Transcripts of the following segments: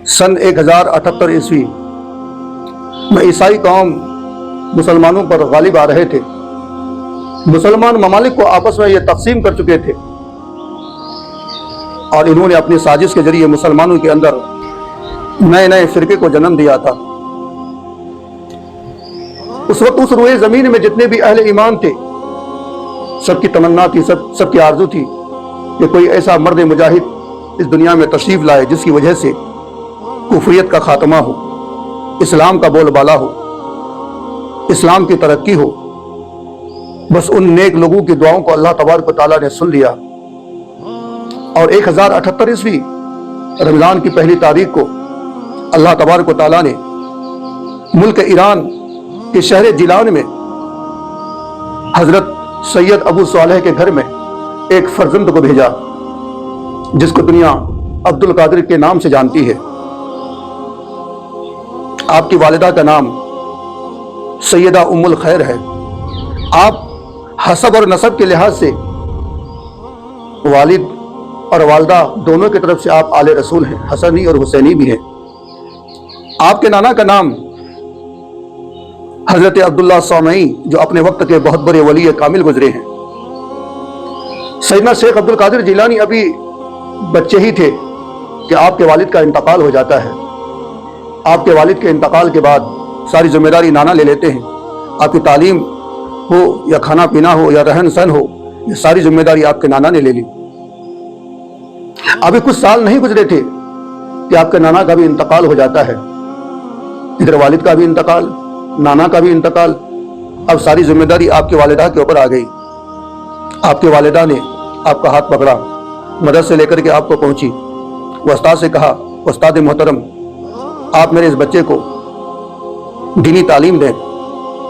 सन 1078 ईस्वी में ईसाई कौम मुसलमानों पर गालिब आ रहे थे। मुसलमान ममालिक को आपस में ये तकसीम कर चुके थे और इन्होंने अपनी साजिश के जरिए मुसलमानों के अंदर नए नए फिरके को जन्म दिया था। उस वक्त उस रोए जमीन में जितने भी अहले ईमान थे, सबकी तमन्ना थी, सबकी आरजू थी कि कोई ऐसा मर्द मुजाहिद इस दुनिया में तशरीफ लाए जिसकी वजह से कुफरियत का खात्मा हो, इस्लाम का बोलबाला हो, इस्लाम की तरक्की हो। बस उन नेक लोगों की दुआओं को अल्लाह तबारक व तआला ने सुन लिया और 1078 ईस्वी रमजान की पहली तारीख को अल्लाह तबारक व तआला ने मुल्क ईरान के शहर जिलान में हजरत सैयद अबू सालेह के घर में एक फर्जंद को भेजा जिसको दुनिया अब्दुल कादिर के नाम से जानती है। आपकी वालिदा का नाम सैयदा उम्मुल खैर है। आप हसब और नसब के लिहाज से वालिद और वालदा दोनों की तरफ से आप आले रसूल हैं, हसनी और हुसैनी भी हैं। आपके नाना का नाम हजरत अब्दुल्ला सौमई जो अपने वक्त के बहुत बड़े वली कामिल गुजरे हैं। सैयदना शेख अब्दुल कादिर जिलानी अभी बच्चे ही थे कि आपके वालिद का इंतकाल हो जाता है। आपके वालिद के इंतकाल के बाद सारी जिम्मेदारी नाना ले लेते हैं। आपकी तालीम हो या खाना पीना हो या रहन सहन हो, ये सारी जिम्मेदारी आपके नाना ने ले ली। अभी कुछ साल नहीं गुजरे थे कि आपके नाना का भी इंतकाल हो जाता है। इधर वालिद का भी इंतकाल, नाना का भी इंतकाल। अब सारी जिम्मेदारी आपकी वालिदा के ऊपर आ गई। आपकी वालिदा ने आपका हाथ पकड़ा, मदद से लेकर के आपको पहुंची, उस्ताद से कहा, उस्ताद मोहतरम आप मेरे इस बच्चे को दीनी तालीम दें।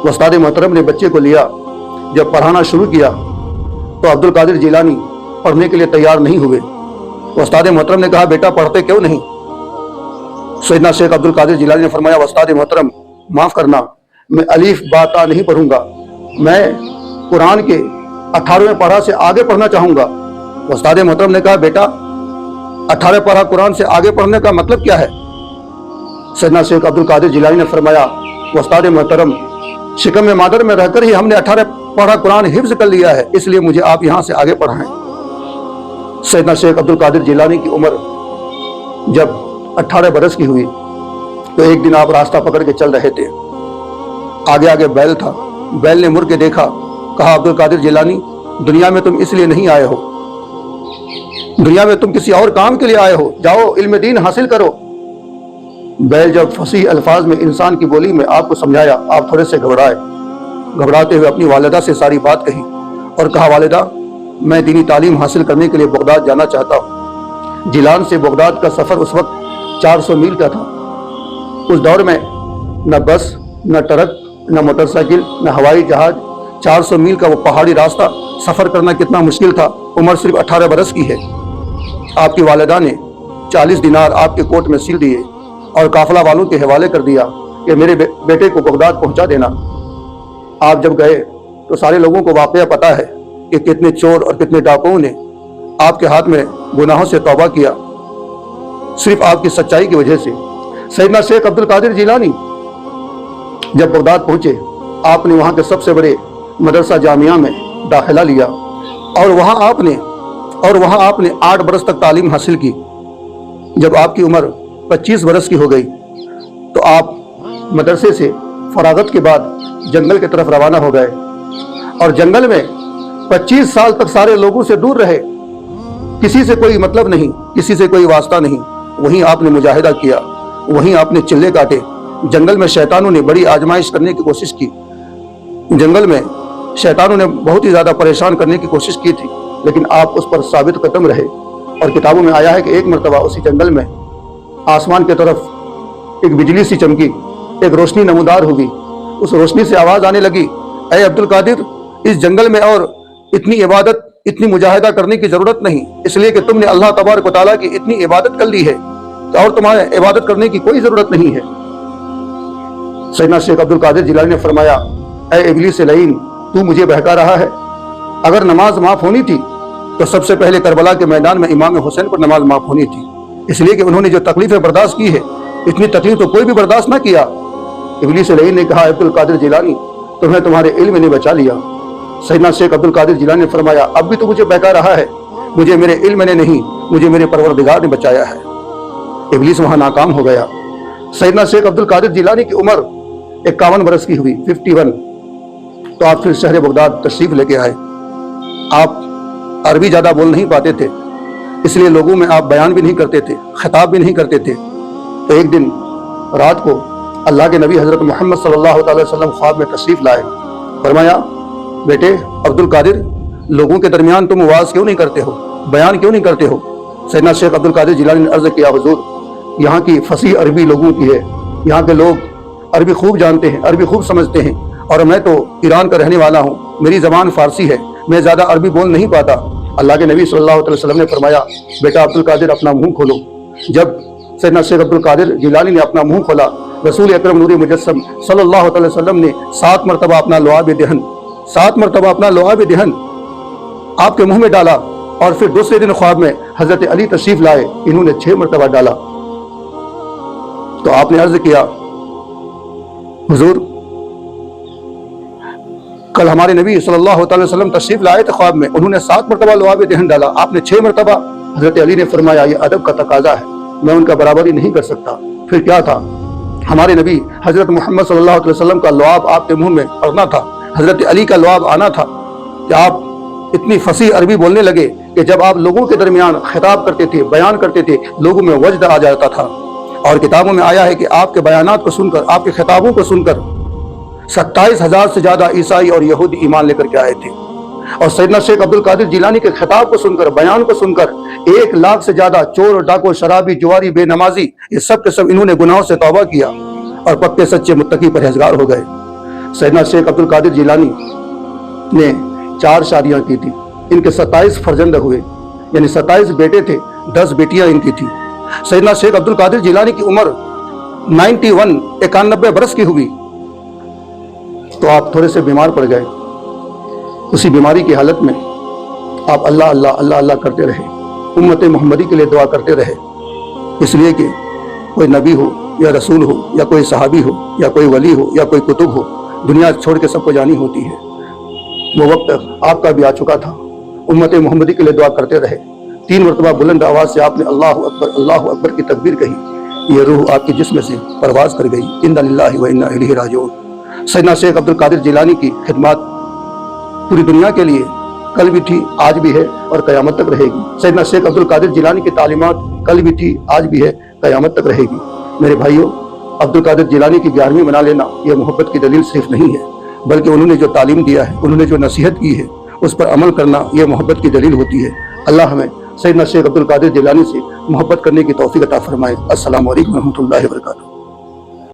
उस्ताद मोहतरम ने बच्चे को लिया। जब पढ़ाना शुरू किया तो अब्दुल कादिर जिलानी पढ़ने के लिए तैयार नहीं हुए। उस्ताद मोहतरम ने कहा, बेटा पढ़ते क्यों नहीं? सैयदना शेख अब्दुल कादिर जिलानी ने फरमाया, उस्ताद मोहतरम माफ करना, मैं अलीफ बा ता नहीं पढ़ूंगा, मैं कुरान के 18वें पारा से आगे पढ़ना चाहूंगा। उस्ताद मोहतरम ने कहा, बेटा 18 पारा कुरान से आगे पढ़ने का मतलब क्या है? सैयदना शेख अब्दुल कादिर जिलानी ने फरमाया, उस्ताद मोहतरम शिकम मादर में रहकर ही हमने 18 पारा कुरान हिफ्ज कर लिया है, इसलिए मुझे आप यहां से आगे पढ़ाएं। सैयदना शेख अब्दुल कादिर जिलानी की उम्र जब 18 बरस की हुई तो एक दिन आप रास्ता पकड़ के चल रहे थे। आगे आगे बैल था। बैल ने मुड़ के देखा, कहा, अब्दुल कादिर जिलानी दुनिया में तुम इसलिए नहीं आए हो, दुनिया में तुम किसी और काम के लिए आए हो, जाओ इल्म दीन हासिल करो। बैल जब फसीह अल्फाज में इंसान की बोली में आपको समझाया, आप थोड़े से घबराए। घबराते हुए अपनी वालिदा से सारी बात कही और कहा, वालिदा मैं दीनी तालीम हासिल करने के लिए बगदाद जाना चाहता हूँ। जिलान से बगदाद का सफ़र उस वक्त 400 मील का था। उस दौर में न बस, न ट्रक, न मोटरसाइकिल, न हवाई जहाज, 400 मील का वो पहाड़ी रास्ता सफ़र करना कितना मुश्किल था। उम्र सिर्फ 18 बरस की है। आपकी वालिदा ने 40 दिनार आपके कोट में सील दिए और काफिला वालों के हवाले कर दिया कि मेरे बेटे को बगदाद पहुंचा देना। आप जब गए तो सारे लोगों को वाकया पता है कि कितने चोर और कितने डाकुओं ने आपके हाथ में गुनाहों से तौबा किया, सिर्फ आपकी सच्चाई की वजह से। सैयदना शेख अब्दुल कादिर जिलानी जब बगदाद पहुंचे, आपने वहां के सबसे बड़े मदरसा जामिया में दाखिला लिया और वहां आपने 8 बरस तक तालीम हासिल की। जब आपकी उम्र 25 बरस की हो गई तो आप मदरसे से फरागत के बाद जंगल की तरफ रवाना हो गए और जंगल में 25 साल तक सारे लोगों से दूर रहे। किसी से कोई मतलब नहीं, किसी से कोई वास्ता नहीं। वहीं आपने मुजाहिदा किया, वहीं आपने चिल्ले काटे। जंगल में शैतानों ने बड़ी आजमाइश करने की कोशिश की। जंगल में शैतानों ने बहुत ही ज़्यादा परेशान करने की कोशिश की थी, लेकिन आप उस पर साबित कदम रहे। और किताबों में आया है कि एक मरतबा उसी जंगल में आसमान की तरफ एक बिजली सी चमकी, एक रोशनी नमूदार हुई। उस रोशनी से आवाज़ आने लगी, ऐ अब्दुल कादिर, इस जंगल में और इतनी इबादत, इतनी मुजाहिदा करने की ज़रूरत नहीं, इसलिए कि तुमने अल्लाह तबारक व तआला की इतनी इबादत कर ली है और तुम्हारे इबादत करने की कोई ज़रूरत नहीं है। सैयदना शेख अब्दुल कादिर जिलानी ने फरमाया, ऐ इब्लीस लईन, तू मुझे बहका रहा है। अगर नमाज माफ़ होनी थी तो सबसे पहले करबला के मैदान में इमाम हुसैन पर नमाज माफ़ होनी थी। اس لیے کہ انہوں نے جو تکلیفیں برداشت کی ہے، اتنی تکلیف تو کوئی بھی برداشت نہ کیا۔ ابلیس لعین نے کہا عبد القادر جیلانی تمہیں تمہارے علم نے بچا لیا۔ سیدنا شیخ عبد القادر جیلانی نے فرمایا اب بھی تو مجھے بہکا رہا ہے، مجھے میرے علم نے نہیں، مجھے میرے پروردگار نے بچایا ہے۔ ابلیس وہاں ناکام ہو گیا۔ سیدنا شیخ عبد القادر جیلانی کی عمر 51 برس کی ہوئی، 51۔ تو آپ پھر شہر بغداد تشریف لے کے آئے۔ آپ عربی زیادہ بول نہیں پاتے تھے، اس لیے لوگوں میں آپ بیان بھی نہیں کرتے تھے، خطاب بھی نہیں کرتے تھے۔ تو ایک دن رات کو اللہ کے نبی حضرت محمد صلی اللہ علیہ وسلم خواب میں تشریف لائے۔ فرمایا بیٹے عبد القادر، لوگوں کے درمیان تم واعظ کیوں نہیں کرتے ہو، بیان کیوں نہیں کرتے ہو؟ سیدنا شیخ عبد القادر جیلانی نے عرض کیا حضور یہاں کی فصیح عربی لوگوں کی ہے، یہاں کے لوگ عربی خوب جانتے ہیں، عربی خوب سمجھتے ہیں، اور میں تو ایران کا رہنے والا ہوں، میری زبان فارسی ہے، میں زیادہ عربی بول نہیں پاتا۔ اللہ کے نبی صلی اللہ علیہ وسلم نے فرمایا بیٹا عبد القادر اپنا منہ کھولو۔ جب سیدنا شیخ عبد القادر جیلانی نے اپنا منہ کھولا، رسول اکرم نور مجسم صلی اللہ علیہ وسلم نے 7 مرتبہ اپنا لعاب دہن 7 مرتبہ اپنا لعاب دہن آپ کے منہ میں ڈالا، اور پھر دوسرے دن خواب میں حضرت علی تشریف لائے، انہوں نے 6 مرتبہ ڈالا۔ تو آپ نے عرض کیا حضور کل ہمارے نبی صلی اللہ علیہ وسلم تشریف لائے تھے خواب میں، انہوں نے 7 مرتبہ لعاب دہن ڈالا، آپ نے 6 مرتبہ۔ حضرت علی نے فرمایا یہ ادب کا تقاضا ہے، میں ان کا برابری نہیں کر سکتا۔ پھر کیا تھا؟ ہمارے نبی حضرت محمد صلی اللہ علیہ وسلم کا لعاب آپ کے منہ میں پڑنا تھا، حضرت علی کا لعاب آنا تھا، کہ آپ اتنی فصیح عربی بولنے لگے کہ جب آپ لوگوں کے درمیان خطاب کرتے تھے، بیان کرتے تھے، لوگوں میں وجد آ جاتا تھا۔ اور کتابوں میں آیا ہے کہ آپ کے بیانات کو سن کر، آپ کے خطابوں کو سن کر 27,000 سے زیادہ عیسائی اور یہودی ایمان لے کر کے آئے تھے، اور سیدنا شیخ عبد القادر جیلانی کے خطاب کو سن کر، بیان کو سن کر 1 لاکھ سے زیادہ چور، ڈاکو، شرابی، جواری، بے نمازی، یہ سب کے سب انہوں نے گناہوں سے توبہ کیا اور پکے سچے متقی پرہیزگار ہو گئے۔ سیدنا شیخ عبد القادر جیلانی نے 4 شادیاں کی تھی، ان کے 27 فرزند ہوئے، یعنی 27 بیٹے تھے، 10 بیٹیاں ان کی تھی۔ سیدنا شیخ عبد القادر جیلانی کی عمر 91 برس کی ہوئی، تو آپ تھوڑے سے بیمار پڑ گئے۔ اسی بیماری کی حالت میں آپ اللہ اللہ اللہ اللہ کرتے رہے، امت محمدی کے لیے دعا کرتے رہے، اس لیے کہ کوئی نبی ہو یا رسول ہو یا کوئی صحابی ہو یا کوئی ولی ہو یا کوئی کتب ہو، دنیا چھوڑ کے سب کو جانی ہوتی ہے۔ وہ وقت آپ کا بھی آ چکا تھا، امت محمدی کے لیے دعا کرتے رہے۔ 3 مرتبہ بلند آواز سے آپ نے اللہ اکبر کی تکبیر کہی، یہ روح آپ کے جسم سے پرواز کر گئی۔ انا للہ و انا الیہ راجعون۔ سیدنا شیخ عبد القادر جیلانی کی خدمات پوری دنیا کے لیے کل بھی تھی، آج بھی ہے اور قیامت تک رہے گی۔ سیدنا شیخ عبد القادر جیلانی کی تعلیمات کل بھی تھی، آج بھی ہے، قیامت تک رہے گی۔ میرے بھائیوں، عبد القادر جیلانی کی 11ویں منا لینا یہ محبت کی دلیل صرف نہیں ہے، بلکہ انہوں نے جو تعلیم دیا ہے، انہوں نے جو نصیحت کی ہے، اس پر عمل کرنا یہ محبت کی دلیل ہوتی ہے۔ اللہ ہمیں سیدنا شیخ عبد القادر جیلانی سے محبت کرنے کی توفیق عطا فرمائے۔ السلام علیکم و رحمۃ اللہ وبرکاتہ۔